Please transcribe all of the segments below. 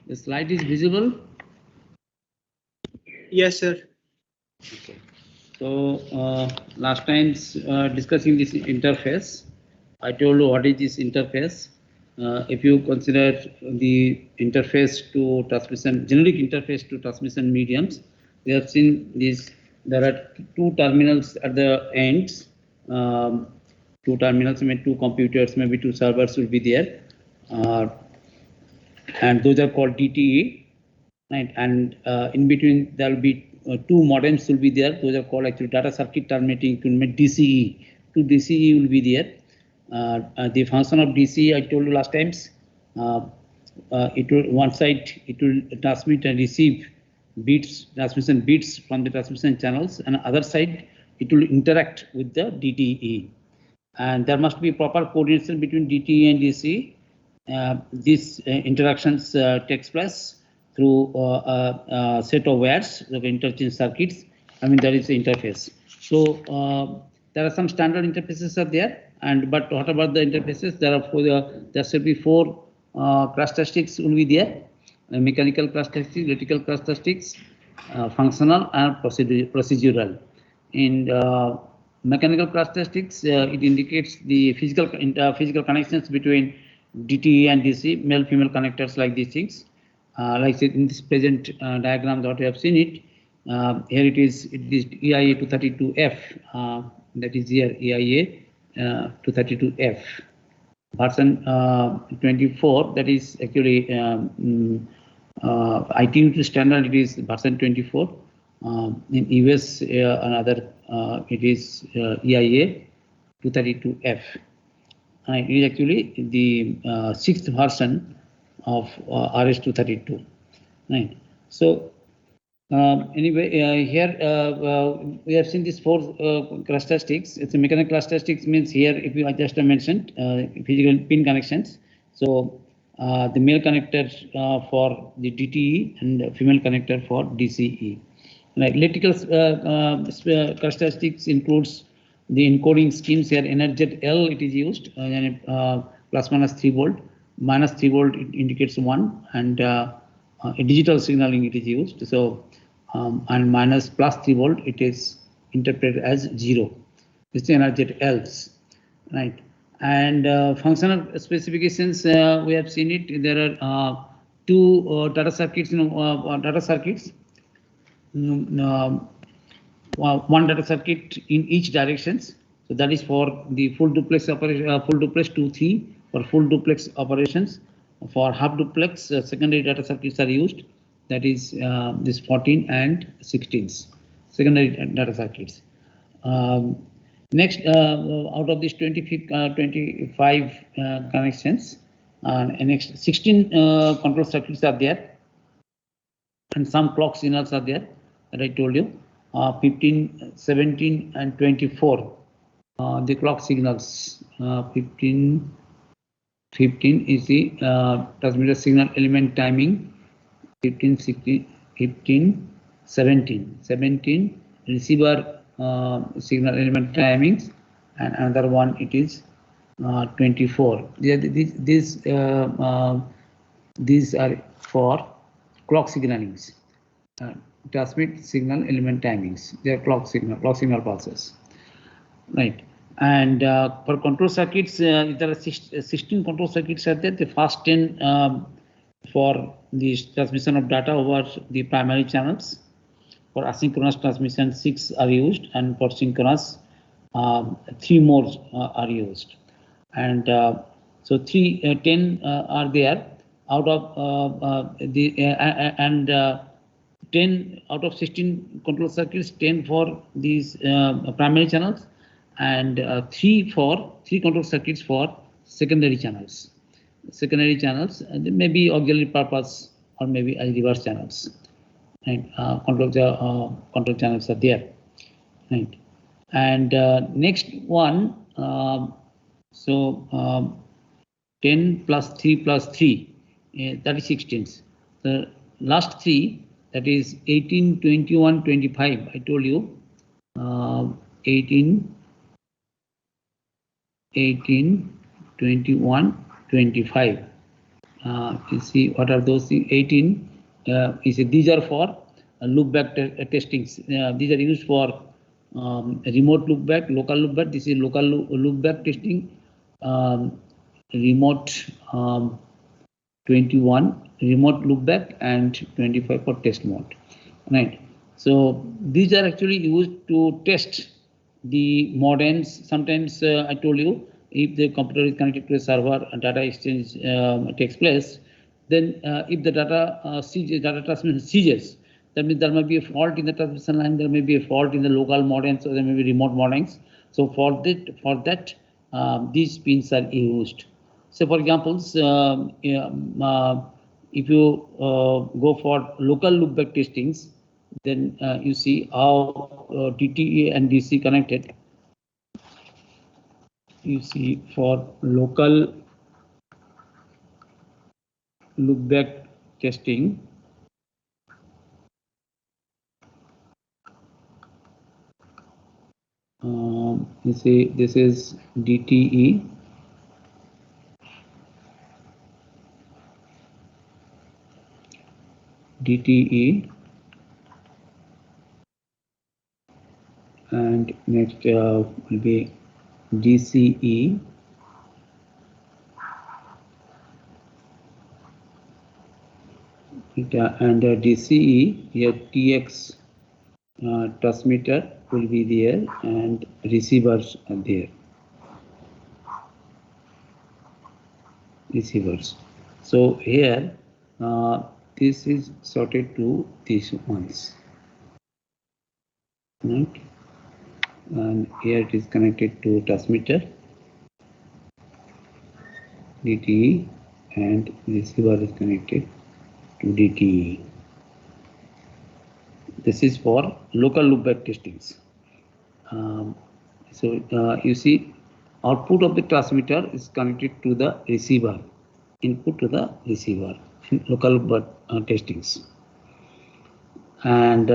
The slide is visible? Yes, sir. Okay. So last time discussing this interface, I told you what is this interface. If you consider the interface to transmission, generic interface to transmission mediums, we have seen this. There are two terminals at the ends. Two terminals, maybe two computers, maybe two servers will be there, and those are called DTE. Right, and in between there will be two modems will be there. Those are called actually data circuit terminating equipment, DCE. Two DCE will be there. The function of DCE I told you last times. It will one side it will transmit and receive bits, transmission bits from the transmission channels, and other side it will interact with the DTE. And there must be proper coordination between DTE and DCE. These interactions takes place through a set of wires, the interchange circuits. I mean, that is the interface. So there are some standard interfaces are there, and but what about the interfaces? There should be four characteristics will be there: mechanical characteristics, electrical characteristics, functional, and procedural. In mechanical characteristics, it indicates the physical connections between DTE and DC, male-female connectors like these things. Like in this present diagram that we have seen it, here it is EIA 232F, that is here EIA 232F. Version 24, that is actually ITU standard, it is version 24. In US, another, it is EIA 232F. It is actually the sixth version of RS-232. Right. So anyway, here we have seen these four characteristics. It's a mechanical characteristics means here, if you just mentioned physical pin connections. So the male connector for the DTE and female connector for DCE. Like electrical characteristics includes the encoding schemes here. Energet L it is used, plus minus 3 volt. Minus 3 volt it indicates 1, and a digital signaling it is used. So and minus plus 3 volt it is interpreted as 0. This is Energet L's, right? And functional specifications, we have seen it. There are two data circuits. Data circuits. One data circuit in each directions. So that is for the full duplex operation, full duplex 2, 3 for full duplex operations. For half duplex, secondary data circuits are used. That is this 14 and 16s, secondary data circuits. Next, out of these 25 connections, next 16 control circuits are there, and some clock signals are there that I told you. 15, 17, and 24. The clock signals. 15 is the transmitter signal element timing. 15, 16, 15, 17 receiver signal element timings, and another one it is 24. These are for clock signalings. Transmit signal element timings. They are clock signal pulses, right? And for control circuits, there are 16 control circuits are there. The first 10 for the transmission of data over the primary channels. For asynchronous transmission, 6 are used, and for synchronous, 3 more are used. And so 10 are there out of 10 out of 16 control circuits, 10 for these primary channels, and 3 control circuits for secondary channels. Secondary channels, and maybe auxiliary purpose or maybe as reverse channels. Right, control channels are there. Right, and next one. 10 plus 3 plus 3, that is 16. The last 3, that is 18, 21, 25. I told you 18, 21, 25. You see what are those things? 18 these are for loopback testings. These are used for remote loopback, local loopback. This is local loopback testing. Remote 21 remote loopback and 25 for test mode. Right. So these are actually used to test the modems. Sometimes I told you, if the computer is connected to a server and data exchange takes place, then if the data transmission ceases, that means there may be a fault in the transmission line, there may be a fault in the local modems, or there may be remote modems. So for that, these pins are used. So for example, if you go for local loopback testings, then you see how DTE and DC connected. You see for local loopback testing, you see this is DTE. DTE and next will be DCE. And DCE, here TX transmitter will be there and receivers are there. Receivers. So here this is sorted to these ones, right? And here it is connected to transmitter DTE and receiver is connected to DTE. This is for local loopback testings. You see output of the transmitter is connected to the receiver, input to the receiver in local loopback testings. And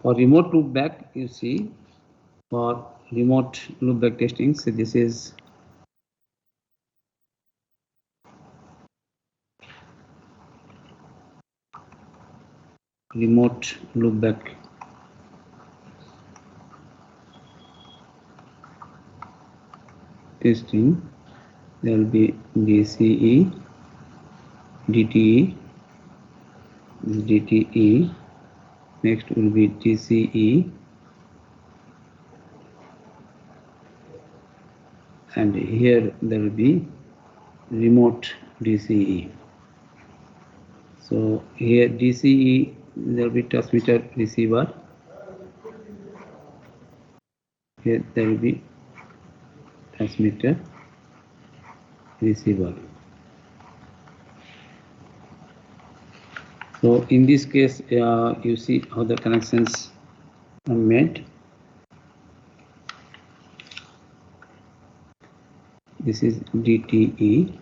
for remote loopback, you see for remote loopback testing, so this is remote loopback testing. There will be DCE, DTE, DTE, next will be DCE, and here there will be remote DCE. So here DCE, there will be transmitter receiver. Here there will be transmitter receiver. So in this case, you see how the connections are made. This is DTE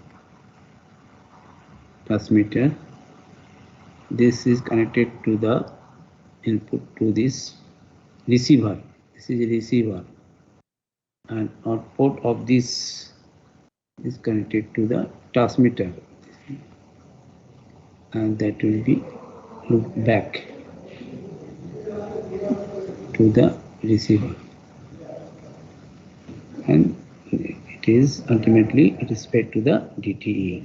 transmitter. This is connected to the input to this receiver. This is a receiver, and output of this is connected to the transmitter, and that will be looped back to the receiver, and it is ultimately fed to the DTE.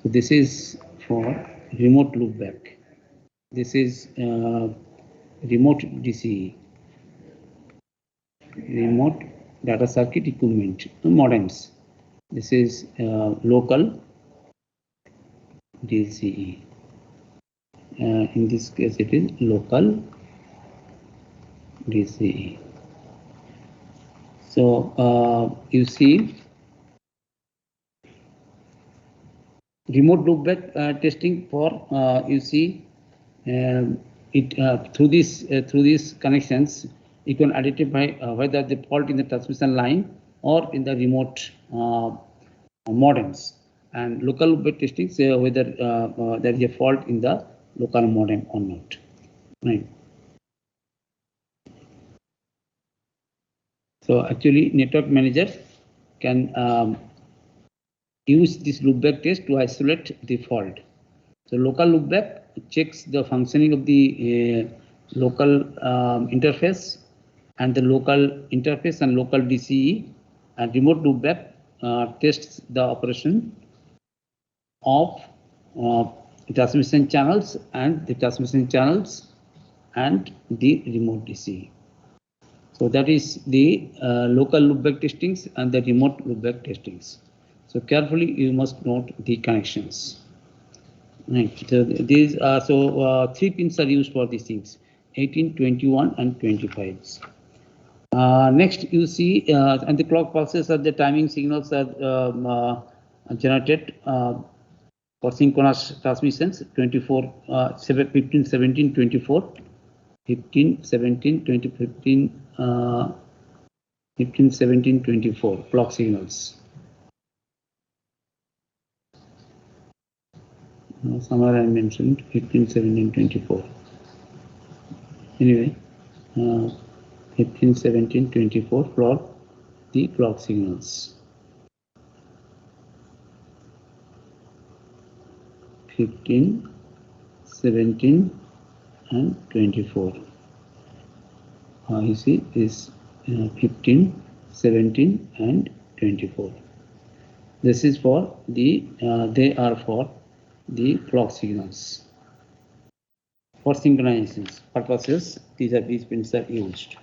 So this is for remote loopback. This is remote DCE, remote data circuit equipment modems. This is local DCE. In this case, it is local DCE. So you see, remote loopback testing for you see through these connections, you can identify whether the fault in the transmission line or in the remote modems. And local loopback testing, say whether there is a fault in the local modem or not. Right. So actually, network manager can use this loopback test to isolate the fault. So local loopback checks the functioning of the local interface and the local interface and local DCE, and remote loopback tests the operation of transmission channels and the remote DCE. So that is the local loopback testings and the remote loopback testings. So carefully you must note the connections. Right. So these are three pins are used for these things: 18, 21, and 25. Next, you see, and the clock pulses are the timing signals are generated for synchronous transmissions. 24, 15, 17, 24, 15, 17, 20, 15, 15, 17, 24 clock signals. Somewhere I mentioned 15, 17, 24. Anyway, 15, 17, 24 for the clock signals. 15, 17, and 24. You see is 15, 17, and 24. This is for the, they are for the clock signals. For synchronization purposes, these pins are used.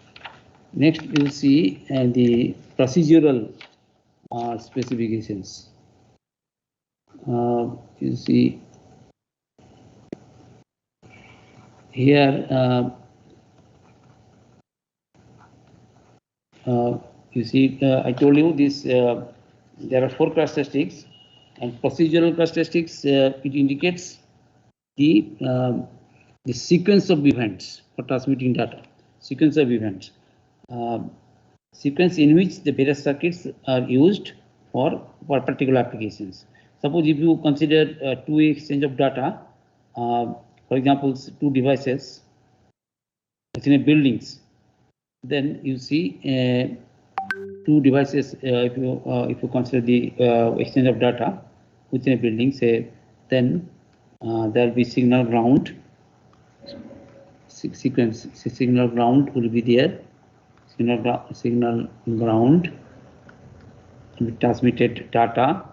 Next, you see the procedural specifications. You see here, you see, I told you this. There are four characteristics, and procedural characteristics. It indicates the sequence of events for transmitting data. Sequence of events. Sequence in which the various circuits are used for particular applications. Suppose if you consider two-way exchange of data, for example, two devices in a buildings, then you see two devices. If you consider the exchange of data within a building, say, then there will be signal ground. Sequence signal ground will be there. Signal ground with transmitted data.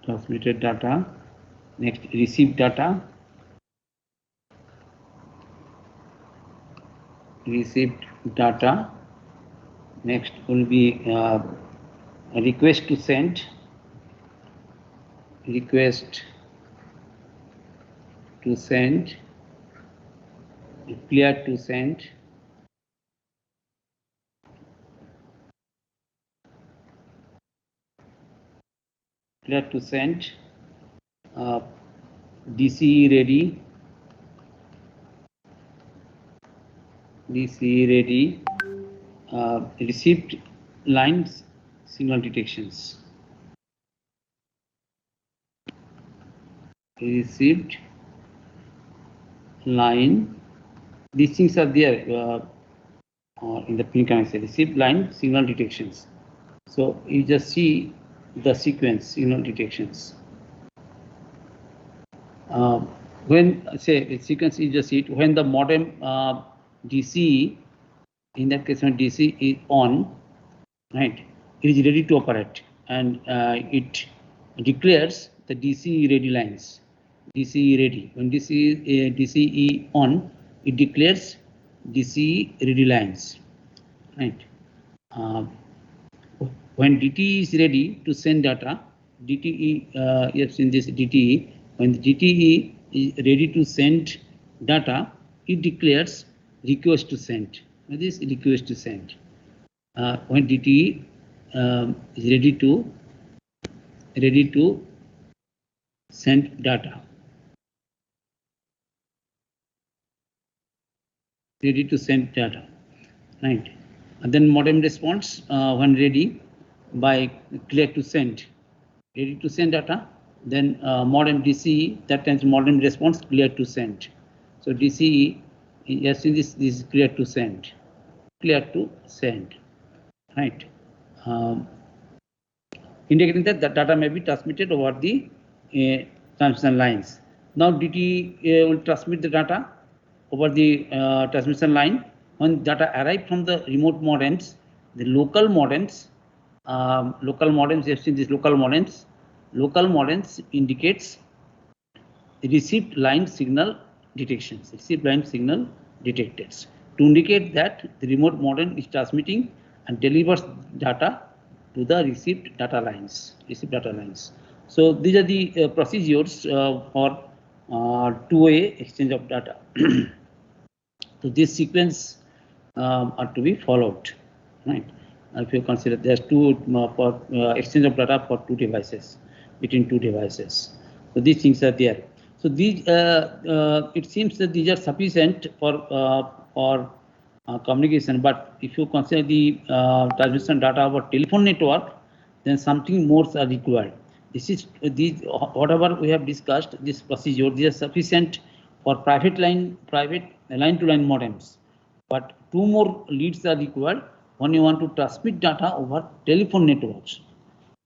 Transmitted data. Next, received data. Received data. Next will be a request to send. Request to send. Clear to send. Clear to send. DCE ready. DCE ready. Received lines signal detections. Received line. These things are there in the pin connection. Received line signal detections. So you just see the sequence signal detections. When say sequence, you just see it when the modem DC, in that case when DC is on, right, it is ready to operate, and it declares the DCE ready lines. DCE ready. When DCE on, it declares DCE ready lines, right. When DTE is ready to send data, DTE, yes, in this DTE, when the DTE is ready to send data, it declares request to send. This is request to send. When DTE is ready to send data. Ready to send data, right? And then modem responds when ready by clear to send. Ready to send data, Then modem DCE, that times modem response clear to send. So DCE, yes, this is clear to send, right? Indicating that the data may be transmitted over the transmission lines. Now DTE will transmit the data over the transmission line. When data arrive from the remote modems, the local modems, you have seen these local modems indicates received line signal detections, received line signal detected to indicate that the remote modem is transmitting and delivers data to the received data lines. So these are the procedures for two-way exchange of data. So this sequence are to be followed, right? If you consider there's two for exchange of data for two devices, between two devices. So these things are there. So these it seems that these are sufficient for communication. But if you consider the transmission data over telephone network, then something more are required. This is these whatever we have discussed. This procedure, these are sufficient for private line-to-line modems. But two more leads are required when you want to transmit data over telephone networks.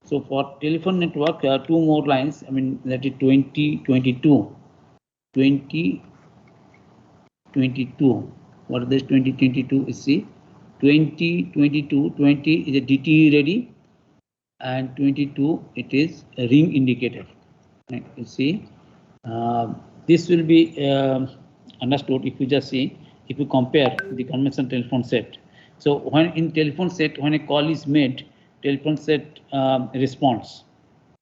So for telephone network, two more lines. I mean that is 2022. What is this 2022? You see, 20 is a DTE ready, and 22 it is a ring indicator. Right? You see, this will be understood if you just see, if you compare the conventional telephone set. So when in telephone set, when a call is made, telephone set responds.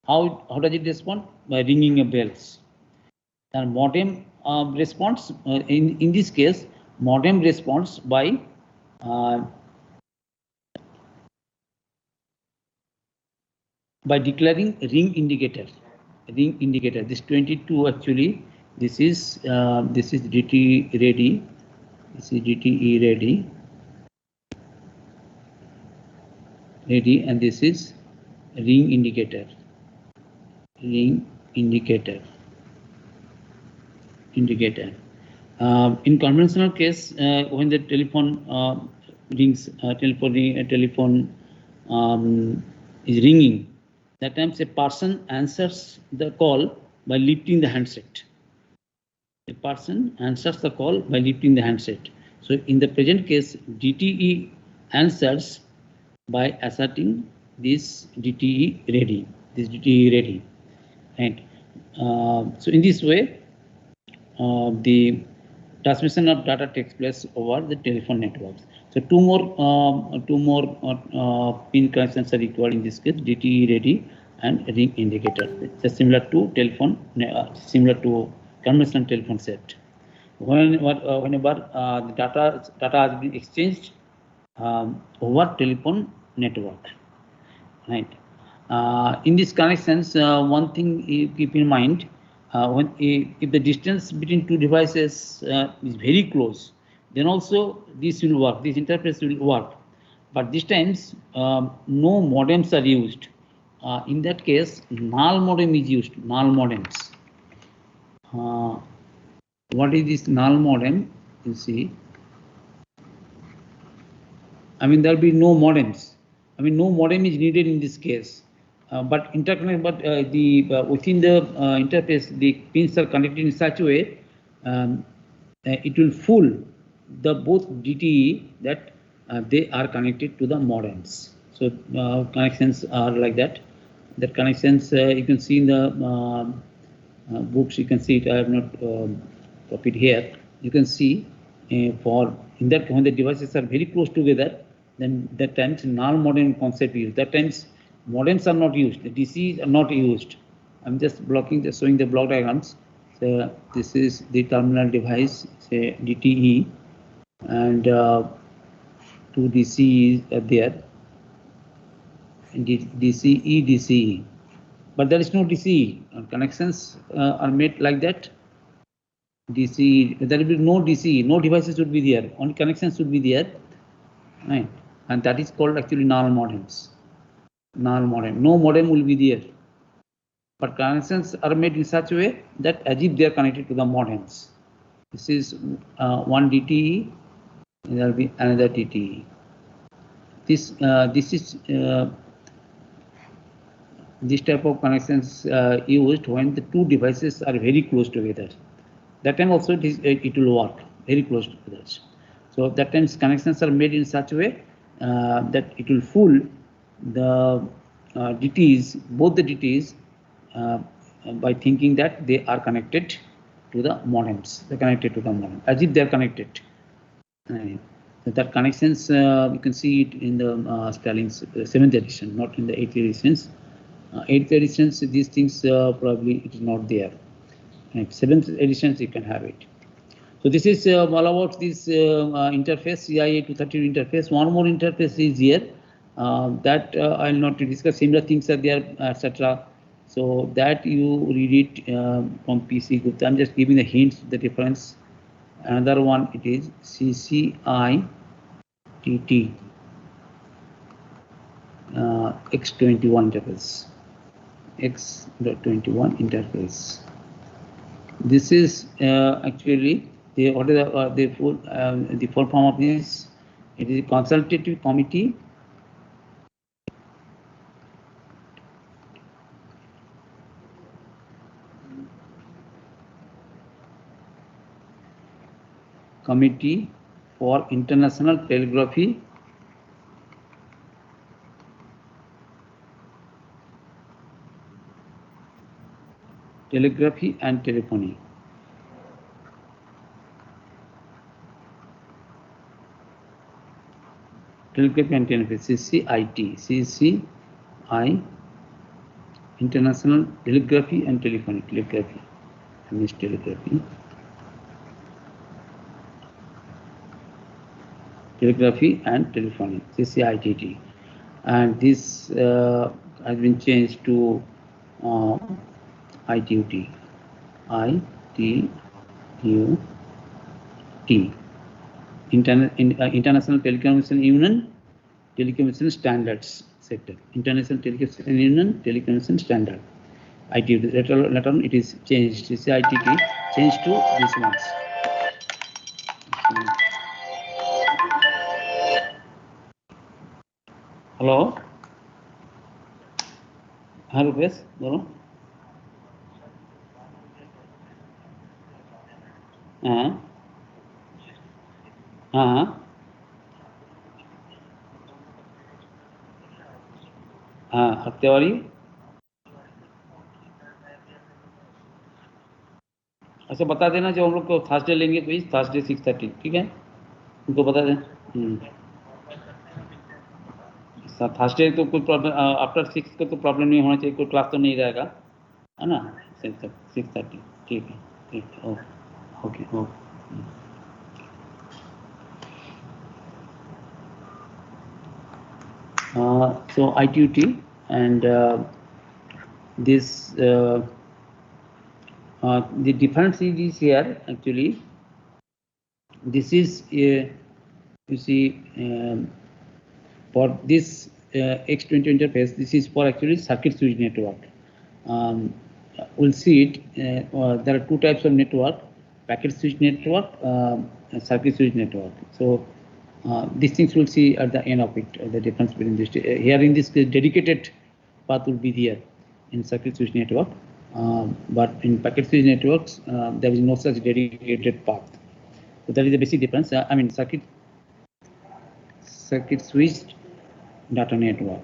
How does it respond? By ringing a bells. And modem response in this case, modem responds by declaring ring indicator. This 22 actually, this is DTE ready. This is DTE ready, and this is ring indicator. In conventional case, when the telephone rings, telephone is ringing, that times a person answers the call by lifting the handset. So in the present case, DTE answers by asserting this DTE ready. Right? So in this way, the transmission of data takes place over the telephone networks. So two more pin connections are required in this case: DTE ready and ring indicator. It's similar to conventional telephone set. Whenever the data has been exchanged over telephone network, right? In these connections, one thing you keep in mind, if the distance between two devices is very close, then also this will work, this interface will work. But these times no modems are used. In that case, null modem is used. Null modems. What is this null modem? You see, I mean there will be no modems. I mean no modem is needed in this case. But interconnect, within the interface, the pins are connected in such a way it will fool the both DTE that they are connected to the modems. So connections are like that. The connections you can see in the books. You can see it. I have not copied here. You can see for in that when the devices are very close together, then that times null modem concept is used. That times modems are not used. The DCs are not used. I'm just showing the block diagrams. So this is the terminal device, say DTE, and two DCEs are there. DCE. But there is no DCE. Connections are made like that. DCE, there will be no DCE, no devices would be there, only connections should be there, right? And that is called actually null modems. No modem will be there. but connections are made in such a way that as if they are connected to the modems. This is one DTE, and there will be another DTE. This type of connections used when the two devices are very close together. That time also it will work very close together. So that times connections are made in such a way that it will fool the DTs, both the DTs, by thinking that they are connected to the modems. They're connected to the modem as if they are connected. That connections you can see it in the Starlink's 7th edition, not in the 8th editions. 8th editions, these things probably it is not there. And 7th editions you can have it. So this is all about this interface, CIA232 interface. One more interface is here that I'll not discuss. Similar things are there, etc. So that you read it from PC Gupta. I'm just giving the hints, the difference. Another one, it is CCITT X21 interface. X.21 interface. This is actually the full form of this. It is a consultative committee for international telegraphy and telephony. Telegraphy and telephony, CCIT, International Telegraphy and Telephony. Telegraphy, I mean telegraphy. Telegraphy and telephony, CCITT, and this has been changed to ITUT, International Telecommunication Union, Telecommunication Standards Sector, International Telecommunication Union, Telecommunication Standard, ITUT. Later on, it is changed. CCITT changed to these ones. Hello. Hello, yes, hello. हफ्तेवारी अच्छा बता देना जो हम लोग को Thursday लेंगे तो Thursday 6:30, ठीक है, उनको बता दें। थर्सडे तो कोई प्रॉब्लम आफ्टर 6 को तो प्रॉब्लम नहीं होना चाहिए, कोई क्लास तो नहीं रहेगा, है ना। 6:30, ठीक है, ठीक, okay okay. So ITUT and this the difference is here actually. This is you see for this X20 interface, this is for actually circuit switch network. We'll see it. There are two types of network: packet switch network, circuit switch network. So these things we'll see at the end of it. The difference between this here in this dedicated path will be there in circuit switch network, but in packet switch networks there is no such dedicated path. So that is the basic difference. I mean circuit switched data network.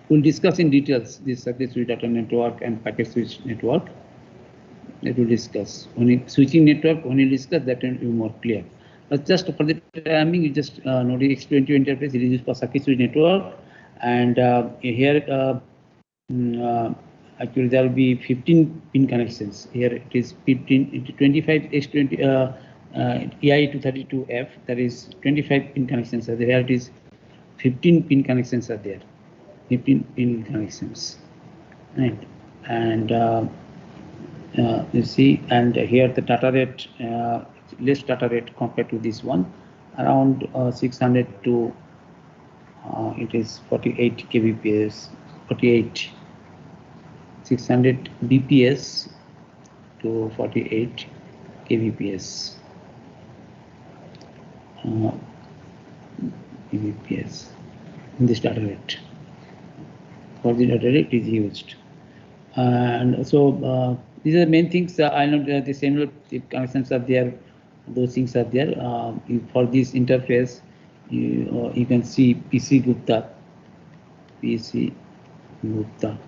We'll discuss in details this circuit switch data network and packet switch network. That we'll discuss. Only switching network, when you discuss, that will be more clear. But just for the timing, you just know the X20 interface. It is used for circuit switch network, and here actually there will be 15 pin connections. Here it is 15 into 25 X20 EI232F. That is 25 pin connections are there. Here it is 15 pin connections are there. 15 pin connections, right? And you see, and here the data rate, less data rate compared to this one, around 600 to It is 48 kbps, 48 600 bps to 48 kbps. kbps in this data rate. For the data rate is used. And so these are the main things. I know the same connections are there. Those things are there. For this interface, you can see PC Gupta. PC Gupta.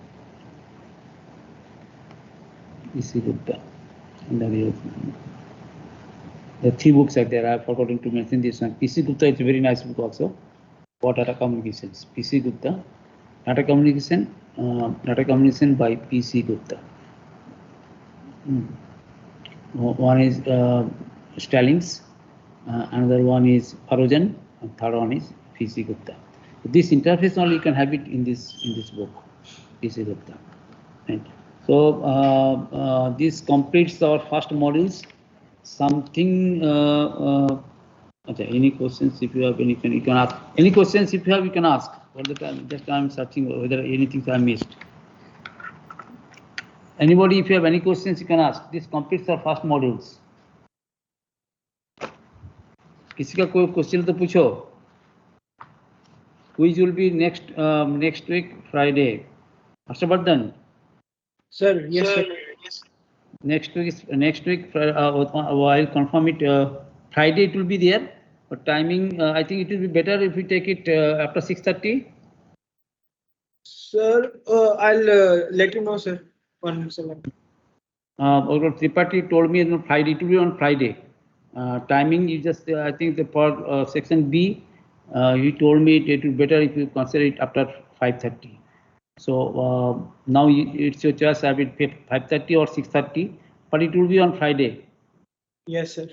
PC Gupta. And the 3 books are there. I forgot to mention this one. PC Gupta is a very nice book also for data communications. PC Gupta, data communication by PC Gupta. One is Stallings, another one is Parojan, and third one is PC Gupta. This interface only you can have it in this book, PC Gupta. Right. So this completes our first modules. Something. Okay, any questions? If you have any, you can ask. Any questions? If you have, you can ask. For the time, just I'm searching whether anything I missed. Anybody, if you have any questions, you can ask. This completes our first modules. किसी का कोई question तो पूछो. Quiz will be next week Friday. Harshvardhan. Sir, yes, sir. Yes. Next week. I'll confirm it. Friday it will be there. But timing, I think it will be better if we take it after 6:30. Sir, I'll let you know, sir. 1 second. Tripathi told me on Friday. It will be on Friday. Timing, you just I think the for section B, he told me it will be better if you consider it after 5:30. So now it's your choice. I will pay 5:30 or 6:30, but it will be on Friday. Yes, sir.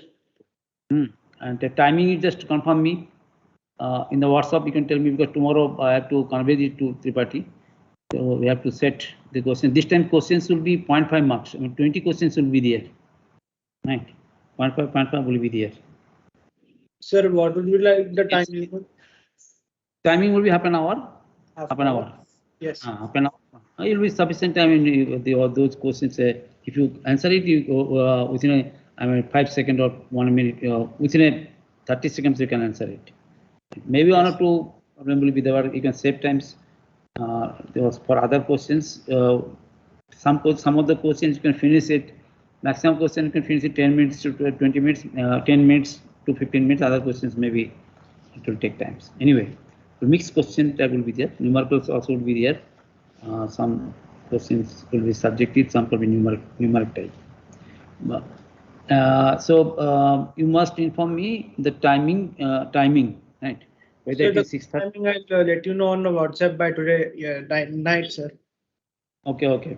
And the timing you just confirm me in the WhatsApp. You can tell me because tomorrow I have to convey it to Tripathi. So we have to set the question. This time questions will be 0.5 marks. I mean 20 questions will be there. Right. 0.5 will be there. Sir, what would be like the timing? Timing will be half an hour. Half an hour. Yes. Half an hour. It will be sufficient time in those questions. If you answer it, you within 5 seconds or 1 minute, within 30 seconds you can answer it. Maybe one or two problem will be there. You can save times. For other questions, some of the questions you can finish it. Maximum question you can finish it 10 minutes to 20 minutes, 10 minutes to 15 minutes. Other questions maybe it will take times. Anyway, the mixed question type will be there. Numericals also will be there. Some questions will be subjective, some will be numeric type. So you must inform me the timing, right? Whether it is 6:30. Timing I'll let you know on the WhatsApp by today. Yeah, night, sir. Okay.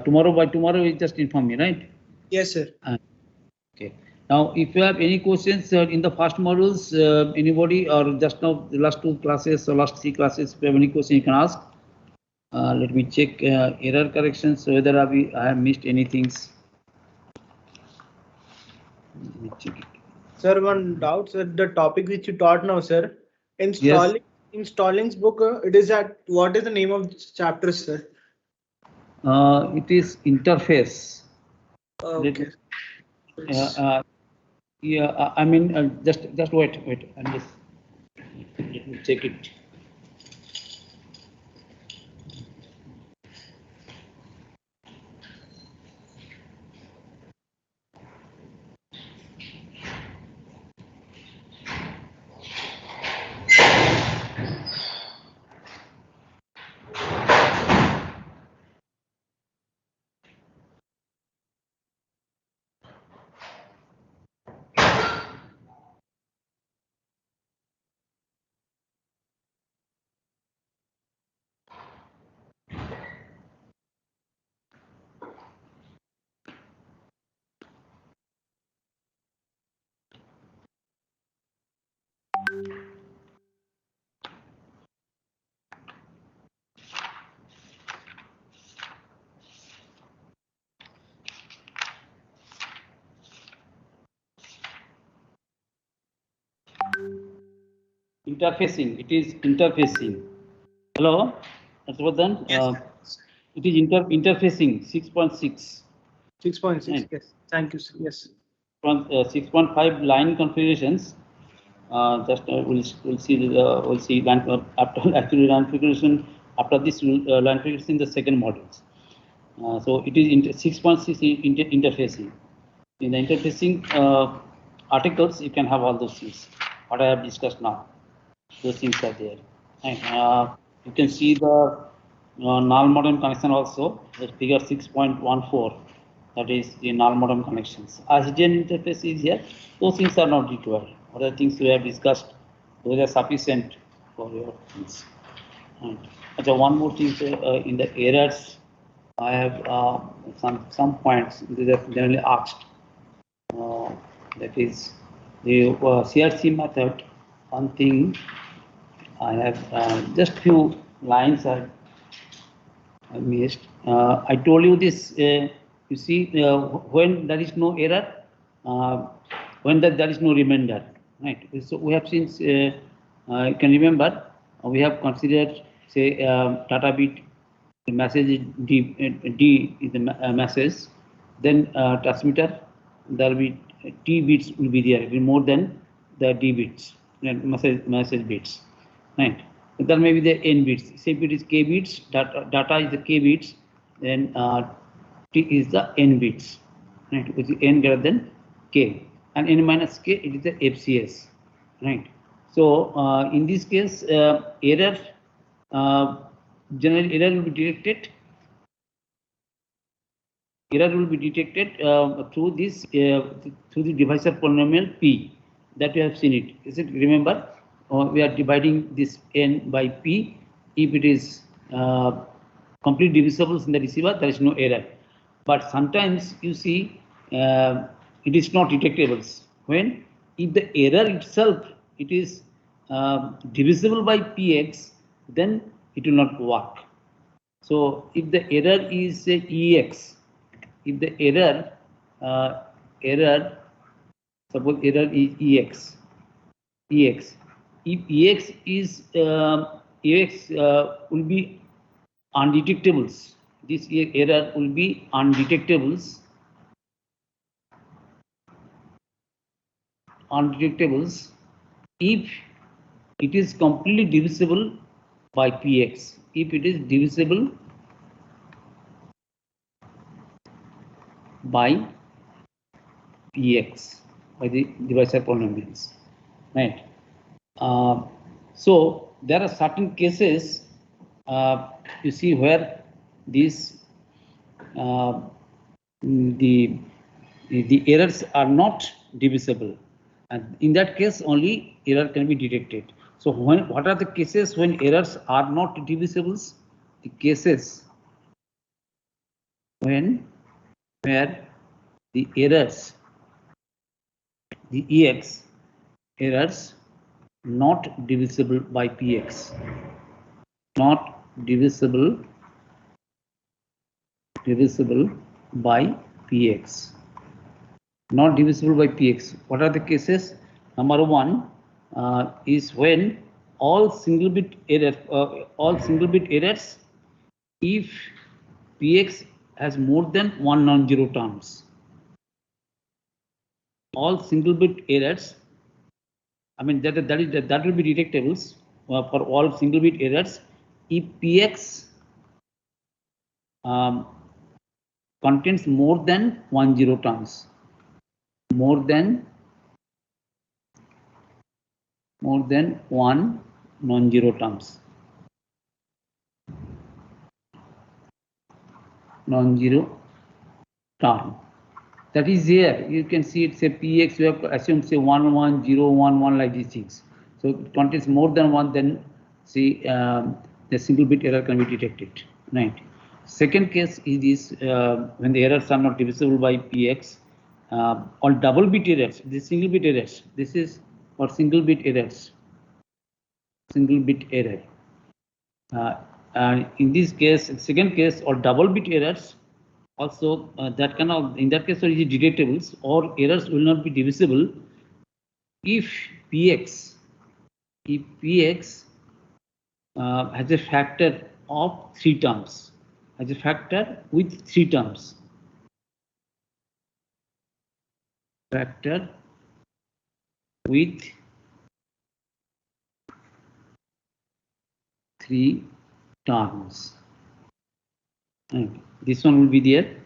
Tomorrow by tomorrow you just inform me, right? Yes, sir. Okay. Now, if you have any questions in the first modules, anybody or just now the last 2 classes or last 3 classes, if you have any question, you can ask. Let me check error corrections whether I have missed anything. Let me check it. Sir, one doubt, sir. The topic which you taught now, sir. Installing's book. It is at what is the name of this chapter, sir? It is interface. Okay. Yeah, I mean, just wait. I'm just let me check it. interfacing. It is interfacing. Hello, Aswadan. It is interfacing 6.6. 6.6. Right. Yes. Thank you, sir. Yes. From 6.5 line configurations. We'll see line, after actually line configuration. After this line configuration in the second modules. So it is 6.6 interfacing. In the interfacing articles, you can have all those things. What I have discussed now, those things are there. And you can see the null modem connection also. The figure 6.14. That is the null modem connections. RCDN interface is here. Those things are not required. Other things we have discussed, those are sufficient for your things. And one more thing in the errors, I have some points that are generally asked. That is the CRC method. One thing I have just few lines I missed. I told you this. You see, when there is no error, when there is no remainder, right? So we have since you can remember we have considered say data bit. The message is D is the message. Then transmitter, there will be T bits will be there, will be more than the D bits, message bits, right? There may be the N bits. Say if it is K bits, data is the K bits, then T is the N bits, right? Which is N greater than K, and N minus K it is the FCS, right? So in this case, error. General error will be detected. Error will be detected through this through the divisor polynomial P that we have seen it. Is it remember? We are dividing this n by P. If it is complete divisibles in the receiver, there is no error. But sometimes you see it is not detectables. When if the error itself it is divisible by Px, then it will not work. So if the error is Ex, if the error suppose error is Ex, if Ex is Ex will be undetectables. This error will be undetectables. If it is completely divisible by Px. If it is divisible by Px, by the divisor polynomials, right? So there are certain cases you see where these the errors are not divisible, and in that case only error can be detected. So what are the cases when errors are not divisibles? The cases where the errors, the Ex errors not divisible by Px, not divisible by Px, not divisible by Px. What are the cases? Number one is when all single bit errors, if Px has more than one non-zero terms. All single bit errors, I mean that will be detectables for all single bit errors if Px contains more than 10 terms, more than one non-zero terms, non-zero term. That is here. You can see it's a Px. We have assumed say 1 1 0 1 1 like these things. So it contains more than one. Then see the single bit error can be detected. Right. Second case is this when the errors are not divisible by Px. Or double bit errors. This single bit errors. This is for single bit errors. Single bit error. And in this case, second case or double bit errors. Also, that kind of in that case, so is detectables or errors will not be divisible if Px if Px has a factor of 3 terms, has a factor with 3 terms, factor with 3 terms. Okay. This one will be there.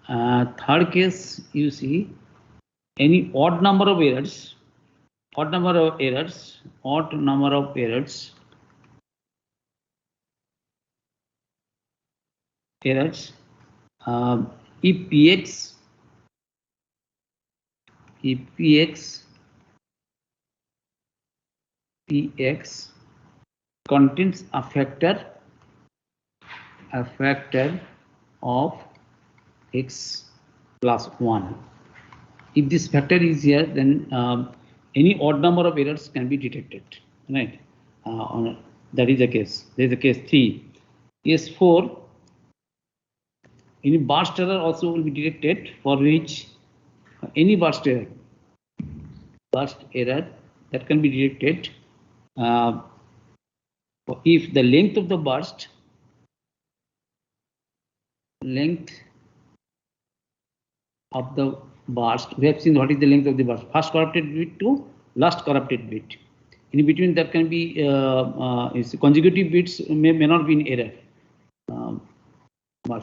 Third case, you see any odd number of errors, odd number of errors, odd number of errors, errors. If Px contains a factor of x plus 1. If this factor is here, then any odd number of errors can be detected, right? That is the case. There is the case 3. Case 4, any burst error also will be detected, for which any burst error that can be detected if the length of the burst, we have seen what is the length of the burst, first corrupted bit to last corrupted bit. In between there can be consecutive bits may not be in error.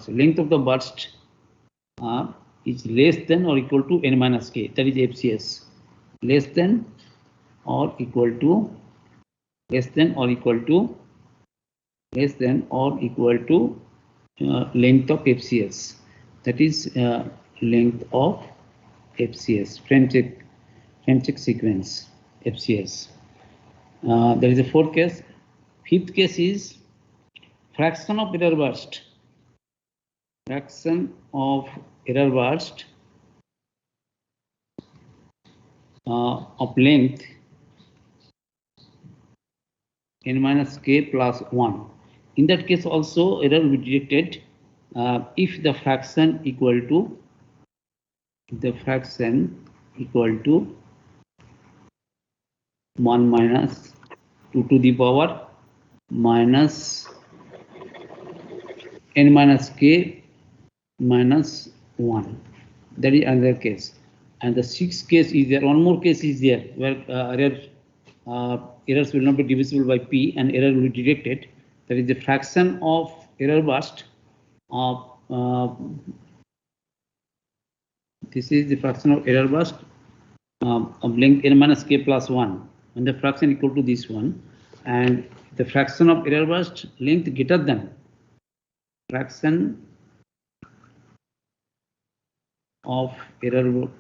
Length of the burst is less than or equal to n minus k, that is FCS. Less than or equal to length of FCS, that is length of FCS, frame check sequence FCS. There is a fourth case. Fifth case is fraction of error burst. Fraction of error burst of length n minus k plus 1. In that case also error will be detected if the fraction equal to 1 minus 2 to the power minus n minus k minus 1. That is another case. And the sixth case is there. One more case is there where errors will not be divisible by p and error will be detected. That is the fraction of error burst of this is the fraction of error burst of length n minus k plus 1, and the fraction equal to this one, and the fraction of error burst length greater than fraction of error burst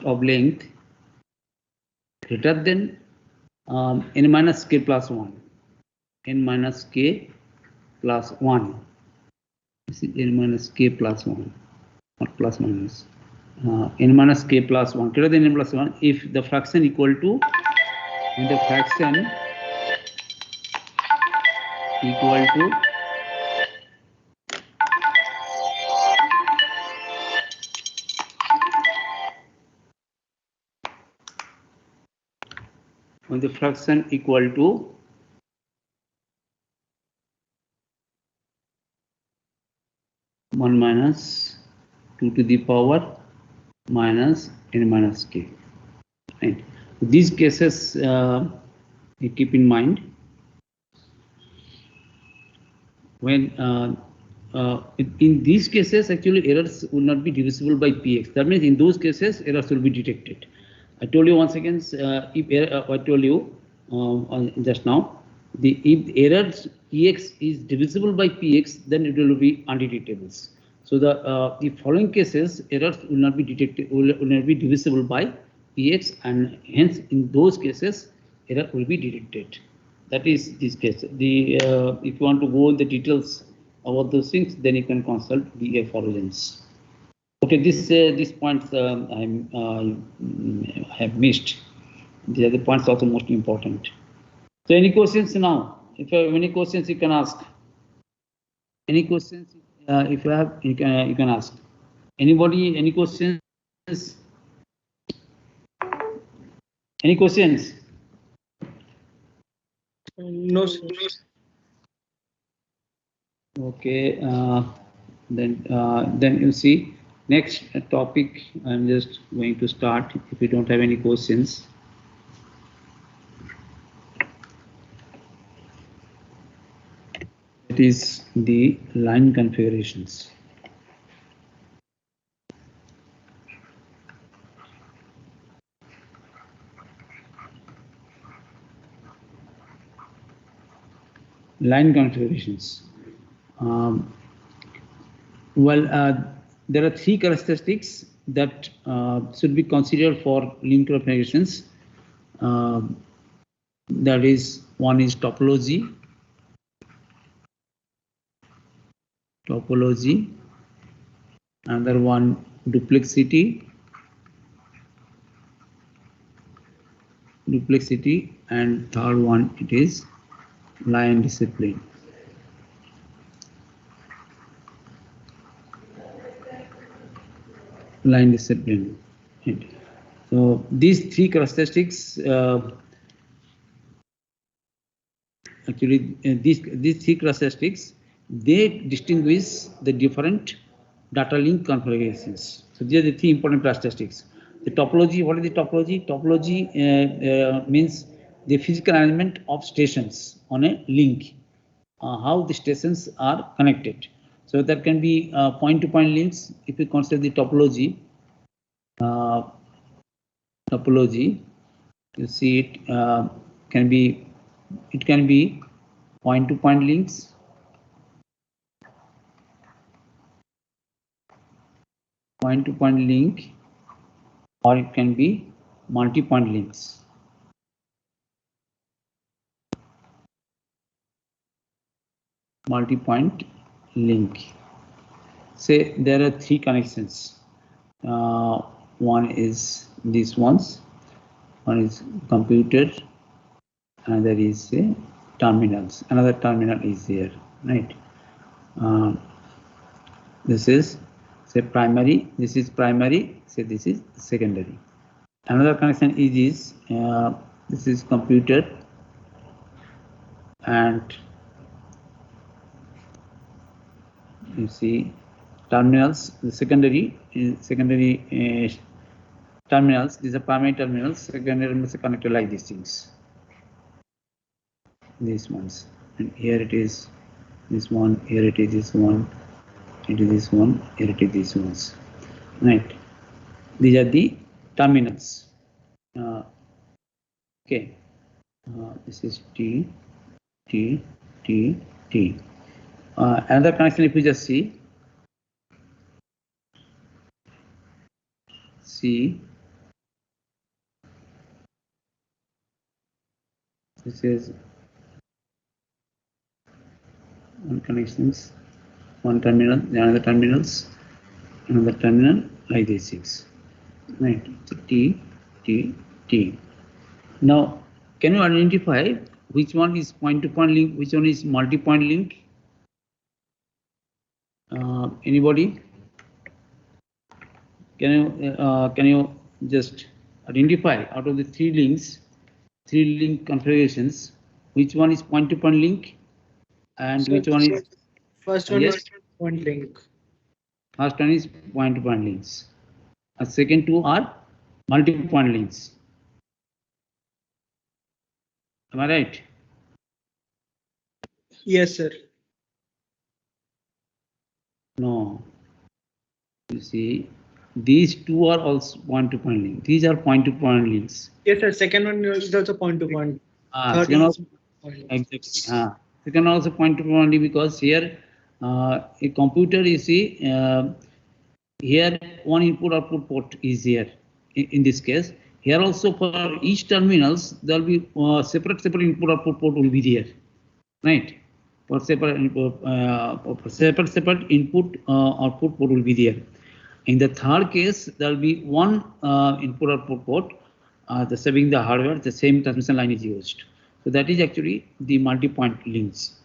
of length greater than n minus k plus 1. N minus k plus 1. This is n minus k plus 1, not plus minus. N minus k plus 1 greater than n plus 1 if the fraction equal to, when the fraction equal to when the fraction equal to one minus 2 to the power minus n minus k. Right. These cases you keep in mind when in these cases actually errors will not be divisible by px. That means in those cases errors will be detected. I told you once again, if I told you just now, if errors ex is divisible by px, then it will be undetectable. So the following cases errors will not be detected, will not be divisible by px, and hence in those cases error will be detected. That is this case. The if you want to go in the details about those things, then you can consult the origins. Okay, these points I have missed. These are the points also most important. So any questions now? If you have any questions, you can ask. Any questions? If you have, you can ask. Anybody, any questions? Any questions? No, sir. Okay, then you see next topic. I'm just going to start. If you don't have any questions, it is the line configurations. Line configurations. Well, there are three characteristics that should be considered for link configurations. That is, one is topology. Another one duplexity, and third one it is line discipline. So these three characteristics, these three characteristics, they distinguish the different data link configurations. So these are the three important characteristics. The topology, what is the topology? Topology means the physical arrangement of stations on a link, how the stations are connected. So there can be point-to-point links if you consider the topology. You see it can be point-to-point links, link, or it can be multi-point links. Multi-point link. Say there are three connections. One is these ones. One is computer. Another is terminals. Another terminal is there, right? This is say primary. This is primary. Say this is secondary. Another connection is this is computer, and you see terminals. The secondary terminals. These are primary terminals. Secondary terminals are connected like these things. These ones, and here it is this one. Here it is this one. It is this one. Here it is these ones. Right. These are the terminals. Okay. This is T. Another connection, if you just see this is one connections, one terminal, another terminals, another terminal, like these things, right? So T. Now, can you identify which one is point-to-point link, which one is multi-point link? Anybody? Can you just identify out of the three link configurations, which one is point-to-point link, and which one is? First one is point link. First one is point-to-point links. And second two are multi-point links. Am I right? Yes, sir. No. You see, these two are also point-to-point links. These are point-to-point links. Yes, sir. Second one is also point-to-point. Second also, exactly. Second also point-to-point link, because here a computer, you see, here one input-output port is here. In this case, here also for each terminals there will be separate input-output port will be there, right? For separate input output port will be there. In the third case, there will be one input-output port. The saving the hardware, the same transmission line is used. So that is actually the multi-point links.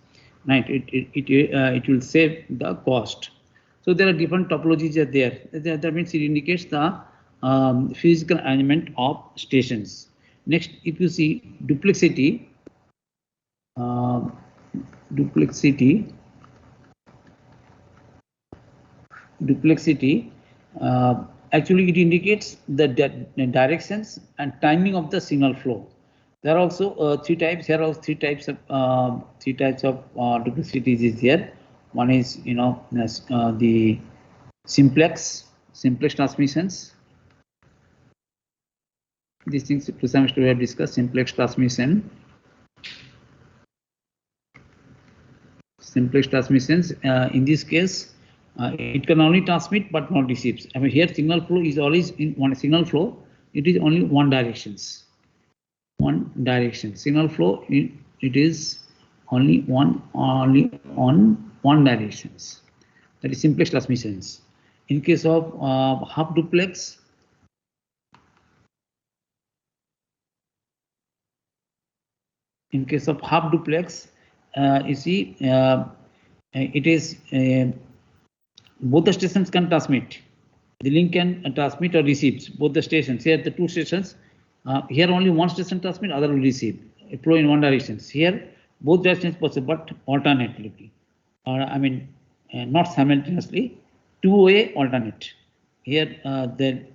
right? It will save the cost. So there are different topologies are there. That means it indicates the physical arrangement of stations. Next, if you see duplexity, duplexity, actually it indicates the directions and timing of the signal flow. There are also three types. Here are three types of duplicities is here. One is the simplex transmissions. These things to some extent we have discussed. Simplex transmission. Simplex transmissions. In this case, it can only transmit but not receives. I mean, here signal flow is always in one signal flow. It is only one directions. One direction. Signal flow. It is only on one directions. That is simplex transmissions. In case of half duplex. In case of half duplex, you see, it is both the stations can transmit. The link can transmit or receives both the stations. Here the two stations. Here only one station transmit, other will receive. A flow in one direction. Here both directions possible, but alternately, or I mean not simultaneously. Two-way alternate. Here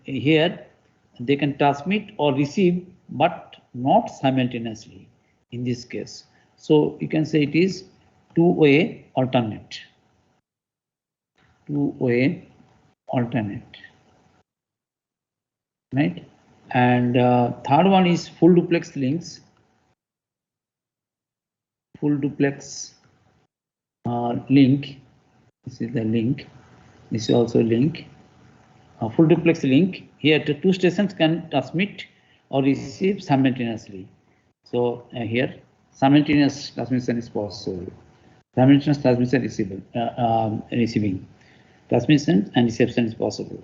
here they can transmit or receive, but not simultaneously. In this case, so you can say it is two-way alternate. Two-way alternate, right? And third one is full duplex links. Full duplex link. This is the link. This is also link. Full duplex link. Here the two stations can transmit or receive simultaneously. So here simultaneous transmission is possible. Simultaneous transmission receiving. Transmission and reception is possible.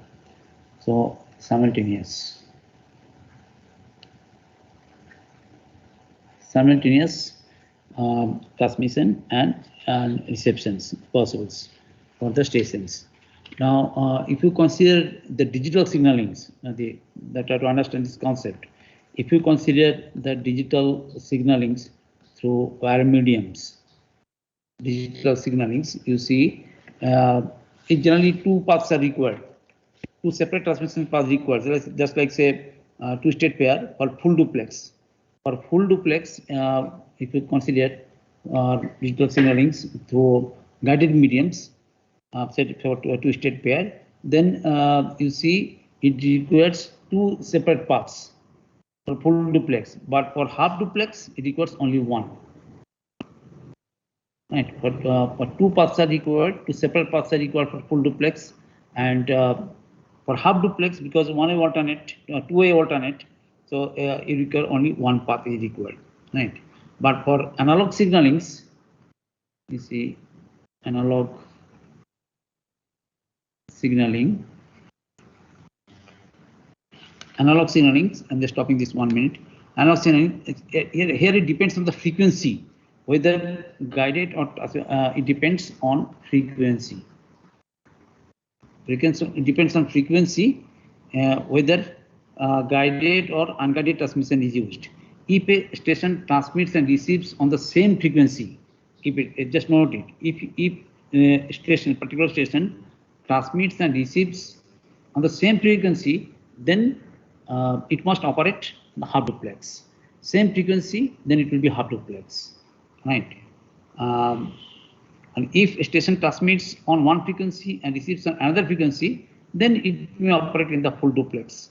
So simultaneous transmission and receptions possible for the stations. Now, if you consider the digital signalings, that to understand this concept, if you consider the digital signalings through wire mediums, digital signalings, you see, generally two paths are required. Two separate transmission paths required. Just like say two-state pair or full duplex. For full duplex, if you consider digital signalings through guided mediums, set for two-state pair, then you see it requires two separate paths for full duplex, but for half duplex it requires only one. Right, for two paths are required, two separate paths are required for full duplex, and for half duplex, because one-way alternate, two-way alternate, so it requires only one path is required, right? But for analog signalings, you see analog signaling. Analog signalings, I'm just stopping this 1 minute. Analog signaling, here it depends on the frequency, whether guided or it depends on frequency. It depends on frequency, whether guided or unguided transmission is used. If a station transmits and receives on the same frequency, just note it. If station, particular station, transmits and receives on the same frequency, then it must operate the half duplex. Same frequency, then it will be half duplex, right? And if a station transmits on one frequency and receives on another frequency, then it may operate in the full duplex,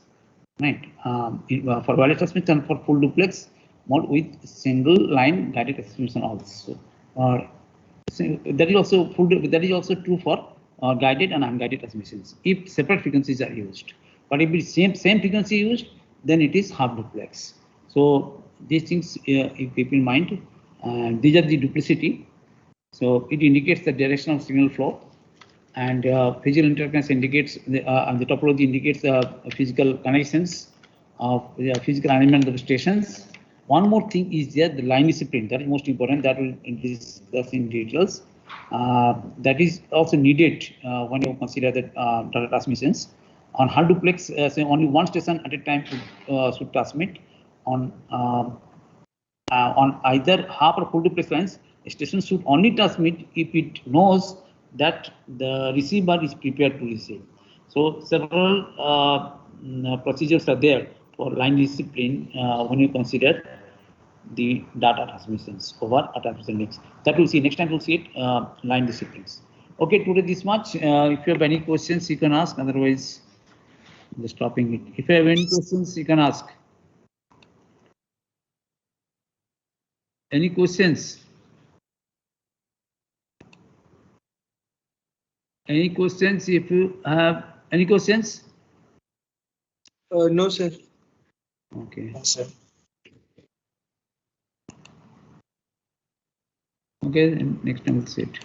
right? For wireless transmission for full duplex mode with single line guided transmission also. That is also true for guided and unguided transmissions if separate frequencies are used. But if it's same frequency used, then it is half duplex. So these things you keep in mind. These are the duplicity. So it indicates the direction of signal flow, and physical interference indicates the topology indicates the physical connections of the physical arrangement of the stations, one more thing is there, the line discipline. That is most important. That will discuss in details. That is also needed when you consider the data transmissions. On half duplex, say only one station at a time should transmit. On either half or full duplex lines, a station should only transmit if it knows that the receiver is prepared to receive. So several procedures are there for line discipline when you consider the data transmissions over a transmission links. That we'll see next time. We'll see it line disciplines. Okay, today this much. If you have any questions, you can ask. Otherwise, I'm just stopping it. If you have any questions, you can ask. Any questions? Any questions? If you have any questions? No, sir. Okay. Yes, sir. Okay, then next time we'll see it.